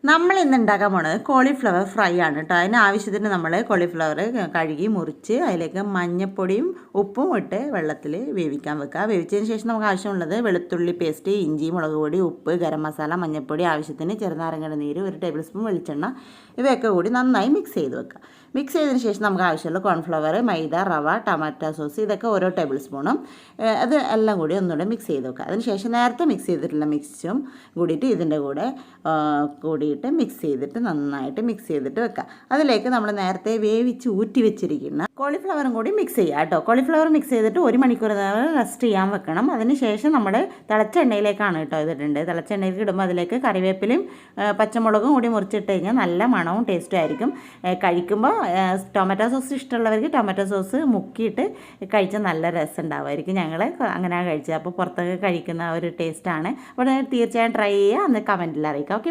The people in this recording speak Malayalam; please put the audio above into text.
നമ്മൾ ഇന്ന് ഉണ്ടാക്കാൻ പോണത് കോളിഫ്ലവർ ഫ്രൈ ആണ് കേട്ടോ. അതിന് ആവശ്യത്തിന് നമ്മൾ കോളിഫ്ലവർ കഴുകി മുറിച്ച് അതിലേക്ക് മഞ്ഞൾപ്പൊടിയും ഉപ്പും ഇട്ട് വെള്ളത്തിൽ വേവിക്കാൻ വെക്കുക. വേവിച്ചതിന് ശേഷം നമുക്ക് ആവശ്യമുള്ളത് വെളുത്തുള്ളി പേസ്റ്റ്, ഇഞ്ചി, മുളക് പൊടി, ഉപ്പ്, ഗരം മസാല, മഞ്ഞൾപ്പൊടി, ആവശ്യത്തിന് ചെറുനാരങ്ങയുടെ നീര്, 1 ടേബിൾ സ്പൂൺ വെളിച്ചെണ്ണ, ഇവയൊക്കെ കൂടി നന്നായി മിക്സ് ചെയ്ത് വെക്കുക. മിക്സ് ചെയ്തതിന് ശേഷം നമുക്ക് ആവശ്യമുള്ള കോൺഫ്ലവർ, മൈദ, റവ, ടൊമാറ്റോ സോസ്, ഇതൊക്കെ ഓരോ ടേബിൾ സ്പൂണും അത് എല്ലാം കൂടി ഒന്നുകൂടെ മിക്സ് ചെയ്ത് വെക്കുക. അതിന് ശേഷം നേരത്തെ മിക്സ് ചെയ്തിട്ടുള്ള മിക്സും കൂടിയിട്ട് ഇതിൻ്റെ കൂടെ മിക്സ് ചെയ്തിട്ട് നന്നായിട്ട് മിക്സ് ചെയ്തിട്ട് വെക്കുക. അതിലേക്ക് നമ്മൾ നേരത്തെ വേവിച്ച് ഊറ്റി വെച്ചിരിക്കുന്ന കോളിഫ്ലവറും കൂടി മിക്സ് ചെയ്യുക കേട്ടോ. കോളിഫ്ലവർ മിക്സ് ചെയ്തിട്ട് 1 മണിക്കൂർ നേരം റെസ്റ്റ് ചെയ്യാൻ വെക്കണം. അതിന് ശേഷം നമ്മൾ തിളച്ച എണ്ണയിലേക്കാണ് കേട്ടോ ഇതിട്ടുണ്ട്. തിളച്ച എണ്ണയിലേക്ക് ഇടുമ്പോൾ അതിലേക്ക് കറിവേപ്പിലയും പച്ചമുളകും കൂടി മുറിച്ചിട്ട് കഴിഞ്ഞാൽ നല്ല മണവും ടേസ്റ്റും ആയിരിക്കും. കഴിക്കുമ്പോൾ ടൊമാറ്റോ സോസ് ഇഷ്ടമുള്ളവർക്ക് ടൊമാറ്റോ സോസ് മുക്കിയിട്ട് കഴിച്ചാൽ നല്ല രസം ഉണ്ടാവുമായിരിക്കും. ഞങ്ങൾ അങ്ങനെയാണ് കഴിച്ചത്. അപ്പോൾ പുറത്തൊക്കെ കഴിക്കുന്ന ഒരു ടേസ്റ്റാണ്. അപ്പോൾ തീർച്ചയായും ട്രൈ ചെയ്യുക. അന്ന് കമൻറ്റിൽ അറിയിക്കാം. ഓക്കെ.